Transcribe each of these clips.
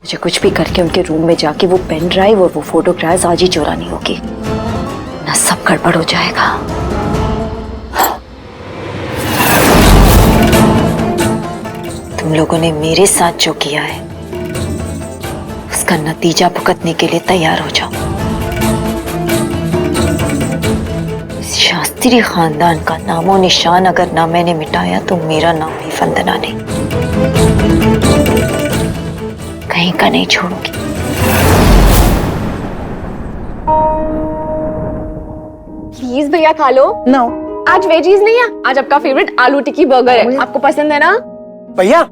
मुझे कुछ भी करके उनके रूम में जाके वो पेन ड्राइव और वो फोटोग्राफ्स आज ही चुरानी होगी, ना सब गड़बड़ हो जाएगा। तुम लोगों ने मेरे साथ जो किया है उसका नतीजा भुगतने के लिए तैयार हो जाओ। इस शास्त्री खानदान का नामो निशान अगर ना मैंने मिटाया तो मेरा नाम भी वंदना नहीं, कहीं का नहीं छोड़ूंगी। प्लीज भैया खा लो। नो आज वेजीज नहीं है, आज आपका फेवरेट आलू टिक्की बर्गर है, आपको पसंद है ना? भैया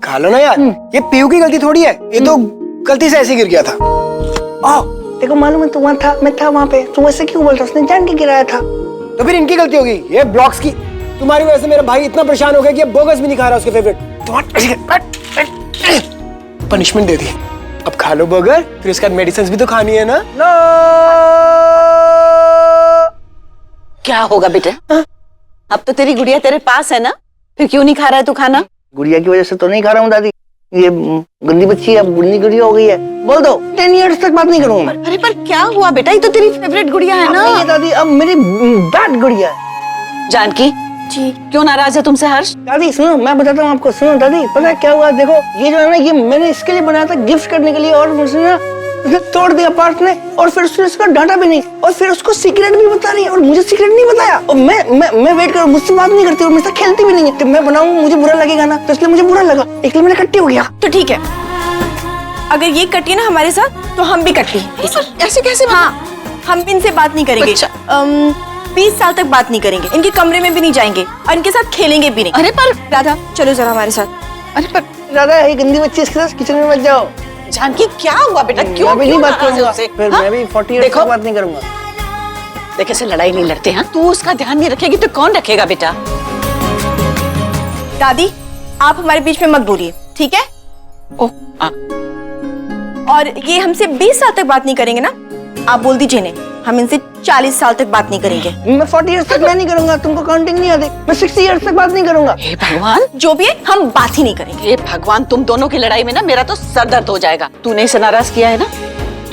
खा लो ना यार, ये पीयू की गलती थोड़ी है, ये तो गलती से ऐसे गिर गया था। देखो मालूम है तू वहाँ था, मैं था वहाँ पे, तू ऐसे क्यों बोल रहा? उसने जान के गिराया था। तो फिर इनकी गलती होगी, ये ब्लॉक्स की। तुम्हारी वजह से मेरा भाई इतना परेशान हो गया कि अब बोगस भी नहीं खा रहा उसके फेवरेट। पनिशमेंट दे दी, अब खा लो बर्गर, फिर उसके बाद मेडिसिन भी तो खानी है ना। नो क्या होगा बेटा? अब तो तेरी गुड़िया तेरे पास है ना, फिर क्यों नहीं खा रहा है तू खाना? गुड़िया की वजह से तो नहीं खा रहा हूँ दादी, ये गंदी बच्ची अब बुढ़नी गुड़िया हो गई है। बोल दो 10 इयर्स तक बात नहीं करूंगा मैं। अरे पर क्या हुआ बेटा, ये तो तेरी फेवरेट गुड़िया है ना। ये दादी अब मेरी बैड गुड़िया है। जानकी जी क्यों नाराज है तुमसे हर्ष? दादी सुनो, मैं बताता हूँ आपको। सुनो दादी, पता है क्या हुआ? देखो ये जो है ना, ये मैंने इसके लिए बनाया था, गिफ्ट करने के लिए, और मुझे ना उसे तोड़ दिया पार्ट ने, और फिर उसने उसका डांटा भी नहीं, और फिर उसको सीक्रेट भी बता रही है और मुझे सीक्रेट नहीं बताया। और मैं वेट कर, मुझसे बात नहीं करती और मेरे साथ खेलती भी नहीं है। तो मैं बनाऊंगा, मुझे बुरा लगेगा ना, तो इसलिए मुझे बुरा लगा, इसलिए मैंने कट्टी हो गया। तो ठीक है, अगर ये कटी ना हमारे साथ तो हम भी कटी। ऐसे कैसे? हाँ, हम भी इनसे बात नहीं करेंगे। 20 साल तक बात नहीं करेंगे, इनके कमरे में भी नहीं जाएंगे और इनके साथ खेलेंगे भी नहीं। अरे पर राधा चलो जरा हमारे साथ। अरे पर दादा ये गंदी बच्ची, इसके साथ किचन में मत जाओ। जानकी क्या हुआ बेटा, क्यों मैं भी नहीं बात नाराज है करूंगा, उससे? फिर हाँ? मैं भी 40 इयर्स तक बात नहीं करूंगा। देख ऐसे लड़ाई नहीं लड़ते हैं, तू उसका ध्यान नहीं रखेगी तो कौन रखेगा बेटा? दादी आप हमारे बीच में मत बोलिए, ठीक है? और ये हमसे 20 साल तक बात नहीं करेंगे ना, आप बोल दीजिए इन्हें, हम इनसे 40 साल तक बात नहीं करेंगे। मैं 40 इयर्स तक मैं नहीं करूंगा, तुमको काउंटिंग नहीं आती। मैं 60 इयर्स तक बात नहीं करूंगा। हे भगवान, जो भी है हम बात ही नहीं करेंगे। हे भगवान, तुम दोनों की लड़ाई में ना मेरा तो सर दर्द हो जाएगा। तूने इसे नाराज किया है ना,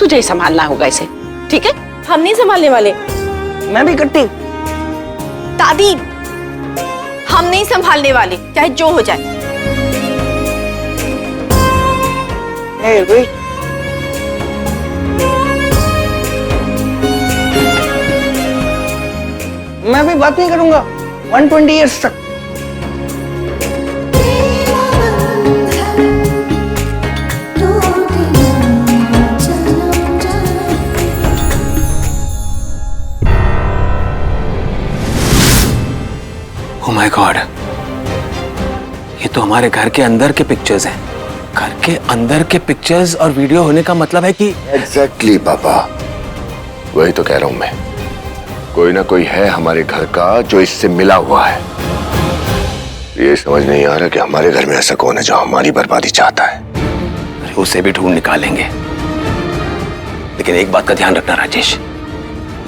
तुझे ही संभालना होगा इसे, ठीक है? हम नहीं संभालने वाले। मैं भी कट्टी। दादी हम नहीं संभालने वाले, चाहे जो हो जाए। Hey, wait. मैं भी बात नहीं करूंगा 120 इयर्स तक। Oh my God, ये तो हमारे घर के अंदर के पिक्चर्स हैं। घर के अंदर के पिक्चर्स और वीडियो होने का मतलब है कि एग्जैक्टली पापा, वही तो कह रहा हूं मैं। कोई ना कोई है हमारे घर का जो इससे मिला हुआ है। ये समझ नहीं आ रहा कि हमारे घर में ऐसा कौन है जो हमारी बर्बादी चाहता है। अरे उसे भी ढूंढ निकालेंगे, लेकिन एक बात का ध्यान रखना राजेश,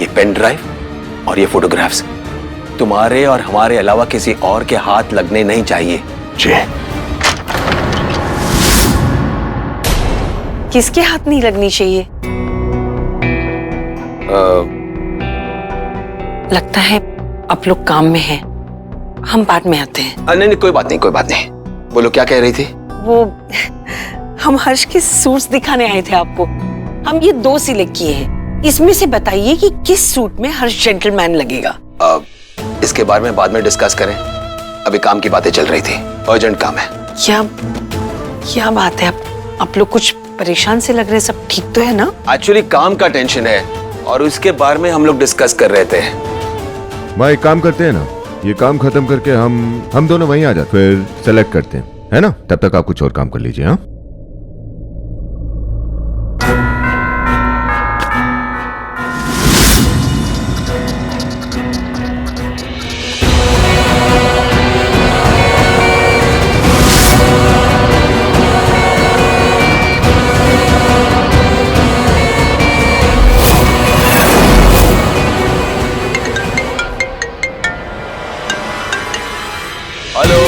ये पेन ड्राइव और ये फोटोग्राफ्स तुम्हारे और हमारे अलावा किसी और के हाथ लगने नहीं चाहिए। जी। किसके हाथ नहीं लगनी चाहिए? लगता है आप लोग काम में हैं, हम बाद में आते हैं। नहीं नहीं, कोई बात नहीं, कोई बात नहीं। बोलो क्या कह रही थी? वो हम हर्ष के सूट्स दिखाने आए थे आपको। हम ये 2 सिलेक्ट किए हैं, इसमें से बताइए कि किस सूट में हर्ष जेंटलमैन लगेगा। इसके बारे में बाद में डिस्कस करें, अभी काम की बातें चल रही थी, अर्जेंट काम है। क्या बात है, आप लोग कुछ परेशान से लग रहे हैं, सब ठीक तो है ना? एक्चुअली काम का टेंशन है और उसके बारे में हम लोग डिस्कस कर रहे थे। भाई काम करते हैं ना, ये काम खत्म करके हम दोनों वहीं आ जाते, फिर सेलेक्ट करते हैं, है ना? तब तक आप कुछ और काम कर लीजिए। हाँ हेलो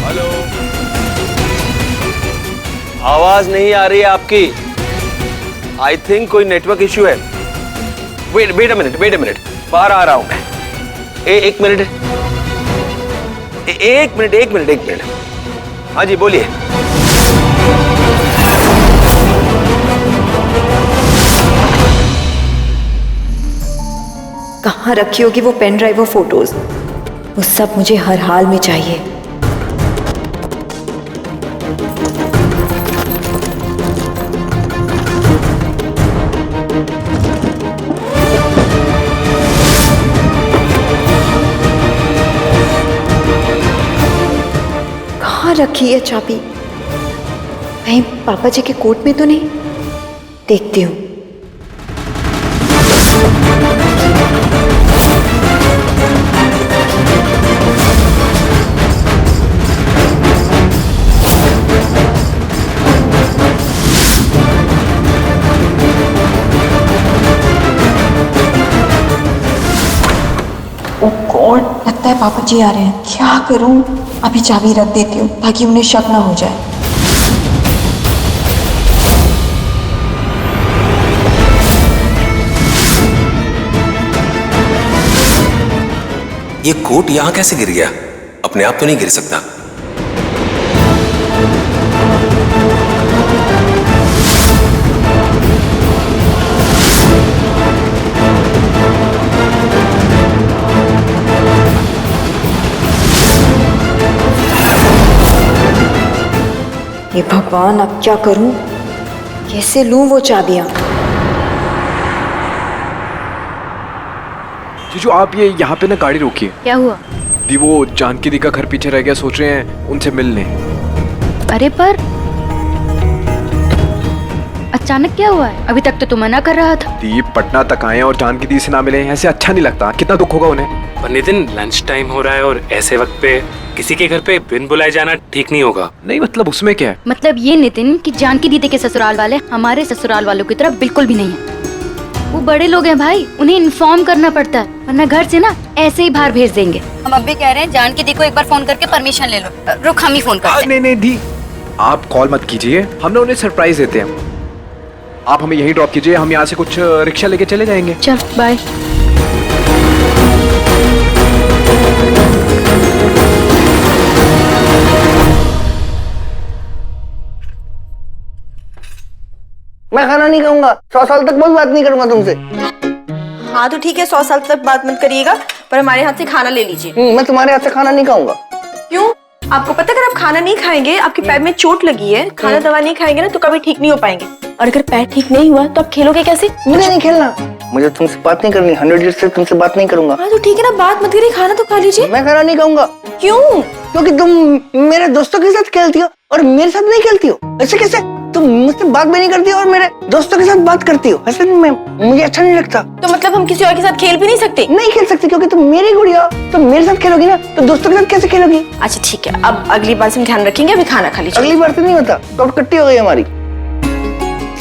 हेलो आवाज नहीं आ रही है आपकी। आई थिंक कोई नेटवर्क इश्यू है। वेट अ मिनट, बाहर आ रहा हूं मैं। एक मिनट। हाँ जी बोलिए। कहाँ रखी होगी वो पेन ड्राइव और फोटोज? वो सब मुझे हर हाल में चाहिए। कहाँ रखी है चाबी? कहीं पापा जी के कोट में तो नहीं? देखती हूँ। लगता है पापा जी आ रहे हैं। क्या करूं? अभी चाबी रख देती हूँ ताकि उन्हें शक ना हो जाए। ये कोट यहां कैसे गिर गया? अपने आप तो नहीं गिर सकता। ये भगवान, अब क्या करूं? कैसे लूं वो चाबियां? जीजू आप ये यहाँ पे ना गाड़ी रोकिए। क्या हुआ? दी वो जानकी दी का घर पीछे रह गया, सोच रहे हैं उनसे मिल लें। अरे पर अचानक क्या हुआ है? अभी तक तो तू मना कर रहा था। दी पटना तक आए और जानकी दी से ना मिले, ऐसे अच्छा नहीं लगता। कितना दुख होगा उन्हें। पर नितिन लंच टाइम हो रहा है और ऐसे वक्त पे किसी के घर पे बिन बुलाए जाना ठीक नहीं होगा। नहीं मतलब उसमें क्या है? मतलब ये नितिन कि जानकी दीदी के ससुराल वाले हमारे ससुराल वालों की तरह बिल्कुल भी नहीं है। वो बड़े लोग हैं भाई, उन्हें इन्फॉर्म करना पड़ता है, वरना घर से ना ऐसे ही बाहर भेज देंगे। हम अब भी कह रहे हैं जानकी दी को एक बार फोन करके परमिशन ले लो। रुक, हम ही फोन करते हैं। नहीं दी आप कॉल मत कीजिए, हम ना उन्हें सरप्राइज देते हैं। आप हमें यहीं ड्रॉप कीजिए, हम यहाँ से कुछ रिक्शा लेके चले जाएंगे। चल बाय। मैं खाना नहीं खाऊंगा। 100 साल तक कोई बात नहीं करूंगा तुमसे। हाँ तो ठीक है, 100 साल तक बात मत करिएगा, पर हमारे हाथ से खाना ले लीजिए। मैं तुम्हारे हाथ से खाना नहीं खाऊंगा। क्यों? आपको पता है अगर आप खाना नहीं खाएंगे, आपके पैर में चोट लगी है, खाना दवा नहीं खाएंगे ना तो कभी ठीक नहीं हो पाएंगे। और अगर पैर ठीक नहीं हुआ तो आप खेलोगे कैसे? मुझे नहीं खेलना, मुझे तुमसे बात नहीं करनी। 100 years से तुमसे बात नहीं करूंगा। हाँ तो ठीक है ना, बात मत करिए, खाना तो खा लीजिए। मैं खाना नहीं खाऊंगा। क्यों? क्योंकि तुम मेरे दोस्तों के साथ खेलती हो और मेरे साथ नहीं खेलती हो। ऐसे कैसे? तुम मुझसे बात भी नहीं करती हो और मेरे दोस्तों के साथ बात करती हो। ऐसे मुझे अच्छा नहीं लगता। तो मतलब हम किसी और के साथ खेल भी नहीं सकते? नहीं खेल सकते क्योंकि तुम मेरी गुड़िया हो। तुम मेरे साथ खेलोगी ना तो दोस्तों के साथ कैसे खेलोगी? अच्छा ठीक है, अब अगली बार से हम ध्यान रखेंगे। अभी खाना खा लीजिए। अगली बार से नहीं होता, तो अब कट्टी हो गई हमारी।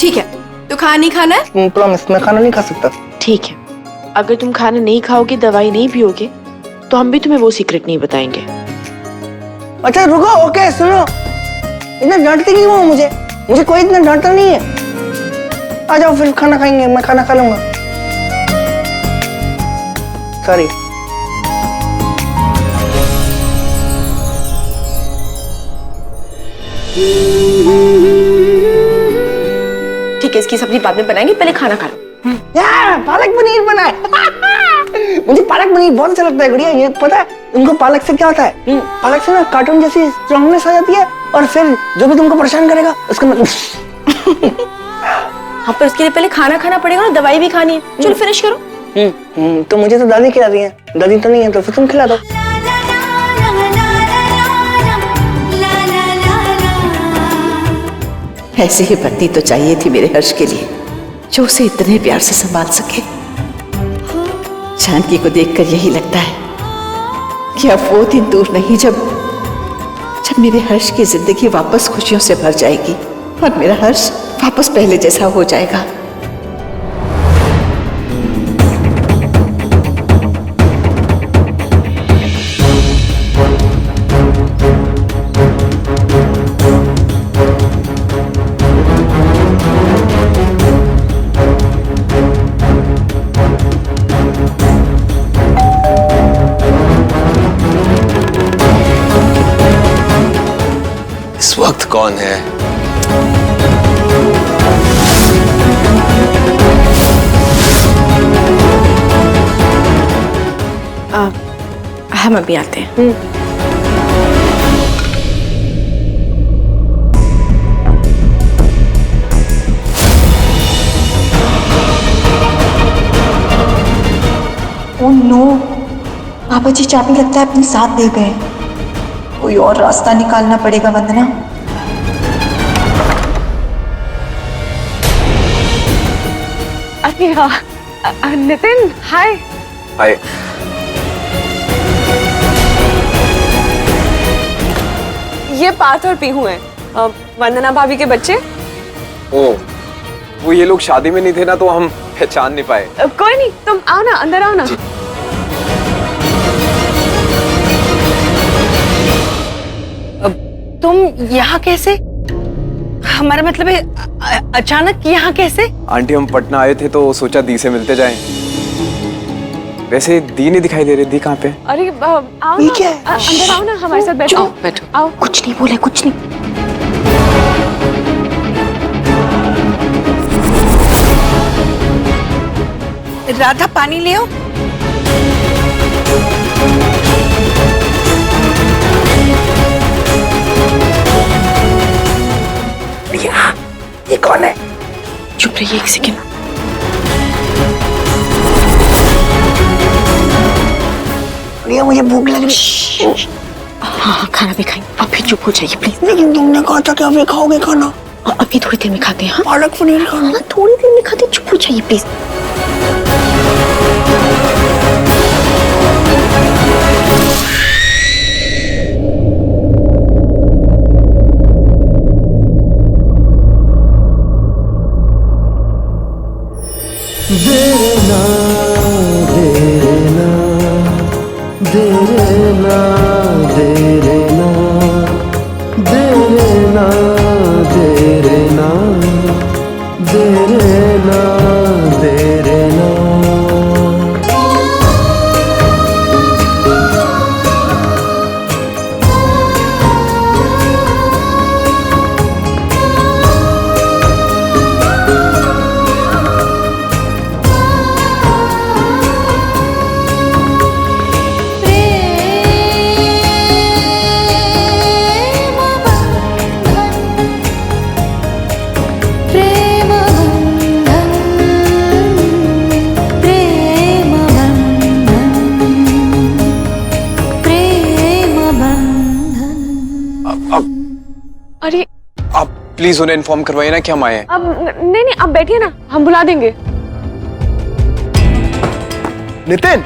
ठीक है, तो खाना नहीं खाना है? प्रॉमिस, मैं खाना नहीं खा सकता। ठीक है, अगर तुम खाना नहीं खाओगे, दवाई नहीं पियोगे, तो हम भी तुम्हें वो सीक्रेट नहीं बताएंगे। अच्छा रुको, ओके सुनो, इतना डांटती क्यों हो मुझे? मुझे कोई इतना डांटता नहीं है। आ जाओ फिर खाना खाएंगे, मैं खाना खा लूंगा। सॉरी। ठीक है, इसकी सब्जी बाद में बनाएंगे, पहले खाना खा लो। यार पालक पनीर बनाए। मुझे पालक पनीर बहुत अच्छा लगता है गुड़िया। ये पता है उनको पालक से क्या होता है? पालक से ना कार्टून जैसी स्ट्रांगनेस आ जाती है और फिर जो भी तुमको परेशान करेगा उसको हाँ पर उसके लिए पहले खाना खाना पड़ेगा ना, दवाई भी खानी है। चलो फिनिश करो। तो मुझे तो दादी खिला रही है, दादी तो नहीं है, तो फिर तुम खिला दो। ऐसी ही पत्नी तो चाहिए थी मेरे हर्ष के लिए, जो उसे इतने प्यार से संभाल सके। जानकी को देखकर यही लगता है कि अब वो दिन दूर नहीं जब मेरे हर्ष की जिंदगी वापस खुशियों से भर जाएगी और मेरा हर्ष वापस पहले जैसा हो जाएगा। कौन है? हम अभी आते हैं। ओह नो, पापा जी चाबी लगता है अपने साथ ले गए। कोई और रास्ता निकालना पड़ेगा वंदना। अरे नितिन, हाय। हाय। ये पार्थ और पीहू हैं, वंदना भाभी के बच्चे। ओ, वो ये लोग शादी में नहीं थे ना, तो हम पहचान नहीं पाए। कोई नहीं, तुम आओ ना, अंदर आओ ना। तुम यहाँ कैसे? हमारा मतलब है अचानक यहाँ कैसे? आंटी हम पटना आए थे तो सोचा दी से मिलते जाएं। वैसे दी नहीं दिखाई दे रही। दी कहाँ पे? अरे आओ ना, अंदर आओ ना, हमारे साथ बैठो। बैठो। आओ। कुछ नहीं बोले, कुछ नहीं। राधा पानी ले आओ। ये कौन है? चुप रहिए एक सेकंड। प्रिया मुझे भूख लग रही। हाँ, खाना भी खाएंगे। अभी चुप हो जाइए प्लीज। लेकिन तुमने कहा था कि अभी खाओगे खाना। अभी थोड़ी देर में खाते हैं। हाँ, पालक पनीर खाना। थोड़ी देर में खाते हैं, चुप हो जाइए प्लीज। देना देना देना देना देना देना देना देना। अरे आप प्लीज उन्हें इन्फॉर्म करवाइए ना कि हम आए हैं। अब नहीं नहीं, आप बैठिए ना, हम बुला देंगे। नितिन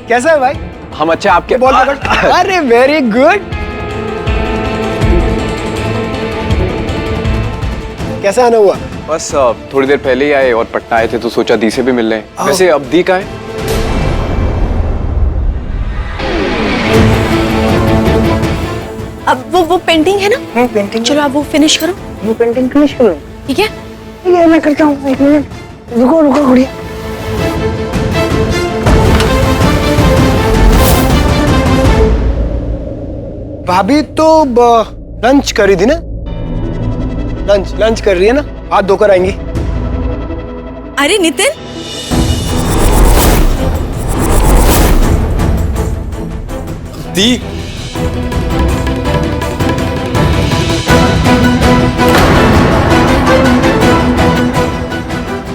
कैसा है भाई? हम अच्छे, आपके बहुत अरे वेरी गुड। कैसा आना हुआ? बस थोड़ी देर पहले ही आए और पटना आए थे तो सोचा दी से भी मिल लें। वैसे अब दी का है? अब वो पेंटिंग है ना? पेंटिंग। चलो आप वो फिनिश करो। वो पेंटिंग फिनिश करो। ठीक है? ठीक है, मैं करता हूँ। एक मिनट रुको रुको गुड़िया। भाभी तो लंच कर रही थी ना? लंच कर रही है ना? हाथ धोकर आएंगी। अरे नितिन, दी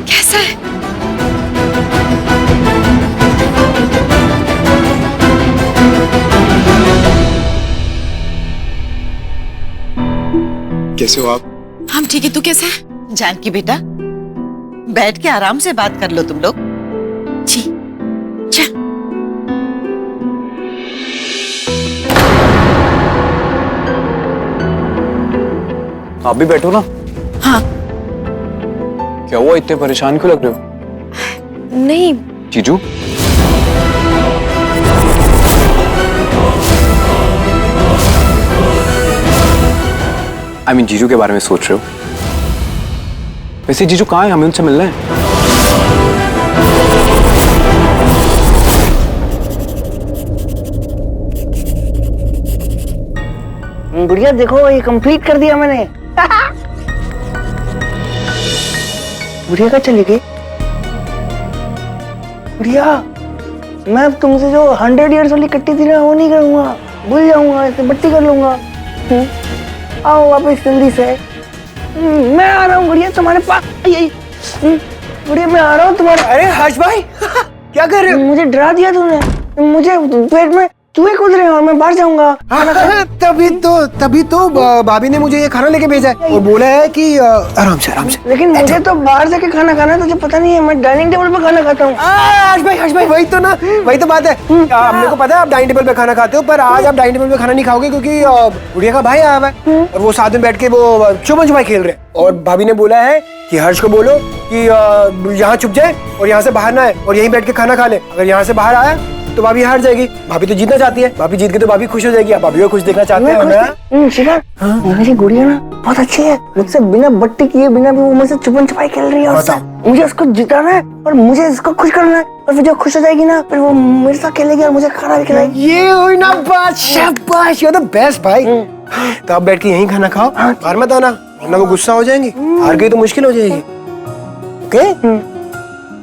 कैसा है? कैसे हो आप? हम ठीक है, तू कैसा है? जानकी बेटा, बैठ के आराम से बात कर लो तुम लोग। जी चल। आप भी बैठो ना। हाँ। क्या हुआ, इतने परेशान क्यों लग रहे हो? नहीं जीजू? I mean, जीजू के बारे में सोच रहे हो? वैसे जीजू कहाँ है? हमें उनसे मिलना है। गुड़िया देखो ये कंप्लीट कर दिया मैंने। गुड़िया का चली गई। गुड़िया मैं अब तुमसे जो 100 years वाली कट्टी थी ना वो नहीं करूंगा, भूल जाऊंगा, ऐसे बट्टी कर लूंगा। आओ वापस जल्दी से। मैं आ रहा हूँ गुड़िया तुम्हारे पास। यही गुड़िया मैं आ रहा हूँ तुम्हारे। अरे हर्ष भाई क्या कर रहे हो? मुझे डरा दिया तूने, मुझे पेट में चूहे कूद रहे हैं और मैं बाहर जाऊंगा। तभी तो भाभी ने मुझे ये खाना लेके भेजा है और बोला है कि आराम से। लेकिन मुझे तो बाहर जाके खाना खाना है, तुझे पता नहीं है मैं डाइनिंग टेबल पे खाना खाता हूँ। हर्ष भाई वही तो बात है। हमने को पता है आप डाइनिंग टेबल पे खाना खाते हो, पर आज आप डाइनिंग टेबल पे खाना नहीं खाओगे क्योंकि गुड़िया का भाई आया हुआ है और वो साथ में बैठ के वो छुपन छुपाई खेल रहे हैं। और भाभी ने बोला है कि हर्ष को बोलो कि यहाँ छुप जाए और यहाँ से बाहर ना आए और यहीं बैठ के खाना खा ले। अगर यहाँ से बाहर आया तो भाभी हार जाएगी। भाभी तो जीतना चाहती है, भाभी जीत के तो भाभी खुश हो जाएगी। आप भाभी को खुश देखना चाहते हो ना? शिखर मेरी गुड़िया ना बहुत अच्छी है, मुझसे बिना बट्टी किए बिना भी वो मुझसे छुपन छुपाई खेल रही है। मुझे उसको जिताना है और मुझे इसको खुश करना है और फिर जब खुश हो जाएगी ना फिर वो मेरे साथ खेलेगी और मुझे खाना भी खिलाएगी। ये हुई ना बात, शाबाश, यू आर द बेस्ट भाई। तो आप बैठ के यहीं खाना खाओ, बाहर मत आना वरना वो गुस्सा हो जाएंगी। हार गई तो मुश्किल हो जाएगी। ओके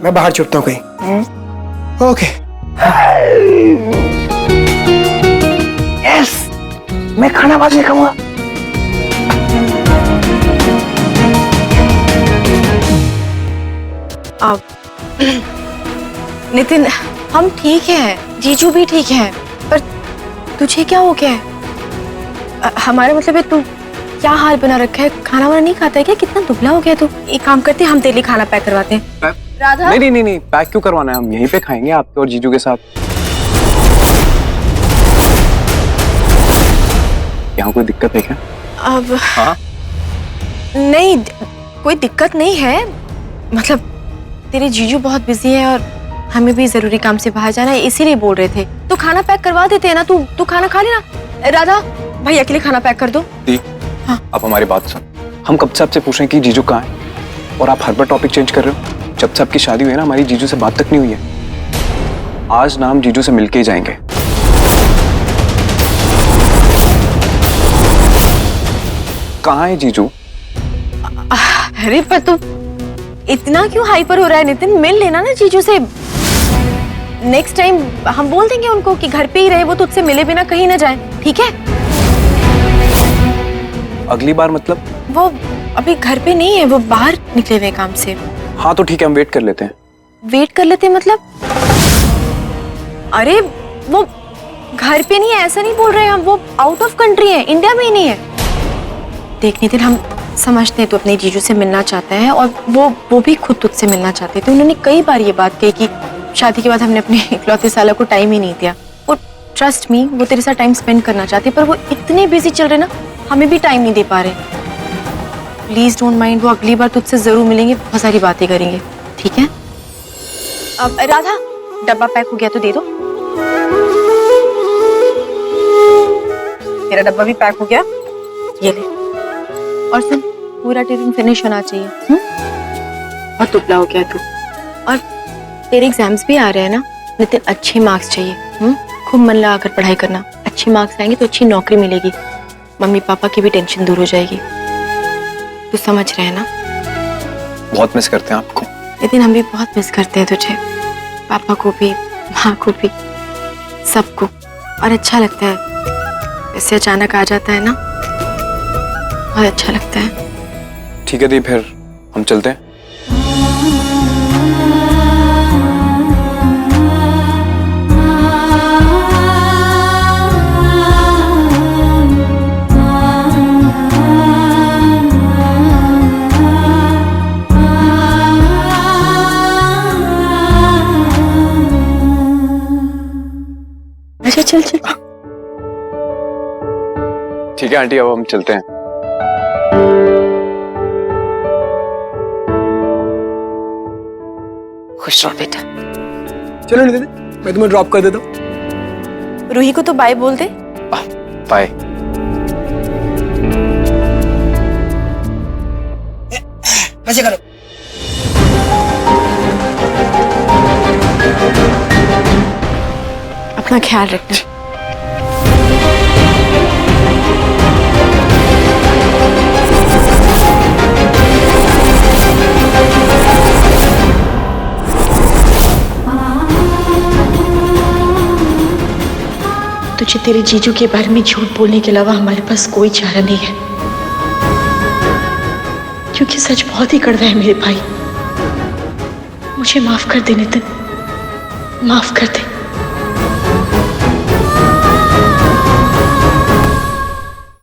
मैं बाहर छुपता हूँ कहीं। ओके यस मैं खाना बाद में खाऊंगा। अब नितिन हम ठीक हैं, जीजू भी ठीक है, पर तुझे क्या हो गया है? हमारा मतलब है तू क्या हाल बना रखा है, खाना वाना नहीं खाता है क्या? कितना दुबला हो गया तू। एक काम करते हम तेरे लिए खाना पैक करवाते हैं। राधा नहीं पैक क्यों करवाना है, हम यहीं पे खाएंगे आपके और जीजू के साथ। यहाँ कोई दिक्कत है क्या? अब हाँ? नहीं कोई दिक्कत नहीं है, मतलब तेरे जीजू बहुत बिजी है और हमें भी जरूरी काम से बाहर जाना है इसीलिए बोल रहे थे। तो खाना पैक करवा देते हैं ना, तू खाना खा लेना। राधा भैया के लिए खाना पैक कर दो। हाँ? आप हमारी बात सुन, हम कब से आपसे पूछ रहे हैं कि जीजू कहाँ है और आप हर बार टॉपिक चेंज कर रहे हो। जब से आपकी शादी हुई है ना हमारी जीजू से बात तक नहीं हुई है। आज ना हम जीजू से मिलके ही जाएंगे। कहाँ है जीजू? अरे पर तू इतना क्यों हाइपर हो रहा है नितिन, मिल लेना ना जीजू से। नेक्स्ट टाइम हम बोल देंगे उनको कि घर पे ही रहे, वो तुझसे मिले बिना कहीं ना जाए, ठीक है? अगली बार मतलब? वो अभी घर पे नहीं है, वो बाहर निकले हुए काम से। हाँ तो ठीक है, हम वेट कर लेते हैं। वेट कर लेते हैं मतलब? अरे वो घर पे नहीं है ऐसा नहीं बोल रहे हम, वो आउट ऑफ कंट्री है, इंडिया में ही नहीं है। देख नितिन हम समझते हैं तू अपने जीजू से मिलना चाहता है और वो भी खुद तुझसे मिलना चाहते थे। उन्होंने कई बार ये बात कही कि शादी के बाद हमने अपने इकलौते साला को टाइम ही नहीं दिया। और ट्रस्ट मी वो तेरे साथ टाइम स्पेंड करना चाहते, पर वो इतने बिजी चल रहे ना, हमें भी टाइम नहीं दे पा रहे। प्लीज डोंट माइंड, वो अगली बार तुझसे जरूर मिलेंगे, बहुत सारी बातें करेंगे, ठीक है? अब राधा डब्बा पैक हो गया तो दे दो। तेरा डब्बा भी पैक हो गया, ये ले। और सुन पूरा टिफिन फिनिश होना चाहिए। बहुत दुबला हो गया तू। और तेरे एग्जाम्स भी आ रहे हैं ना नितिन, अच्छे मार्क्स चाहिए। खूब मन लगाकर पढ़ाई करना, अच्छे मार्क्स आएंगे तो अच्छी नौकरी मिलेगी, मम्मी पापा की भी टेंशन दूर हो जाएगी। तू समझ रहे हैं ना? बहुत मिस करते हैं आपको। लेकिन हम भी बहुत मिस करते हैं तुझे, पापा को भी, माँ को भी, सबको। और अच्छा लगता है ऐसे अचानक आ जाता है ना, बहुत अच्छा लगता है। ठीक है दी, फिर हम चलते हैं। अच्छा चल चल। ठीक है आंटी, अब हम चलते हैं। खुश रहो बेटा। चलो नितिन मैं तुम्हें ड्रॉप कर देता हूँ। रूही को तो बाय बोल दे। बाय। ऐसे करो। अपना ख्याल रखना। तुझे तेरे जीजू के बारे में झूठ बोलने के अलावा हमारे पास कोई चारा नहीं है, क्योंकि सच बहुत ही कड़वा है मेरे भाई। मुझे माफ कर दे नितिन, माफ कर दे।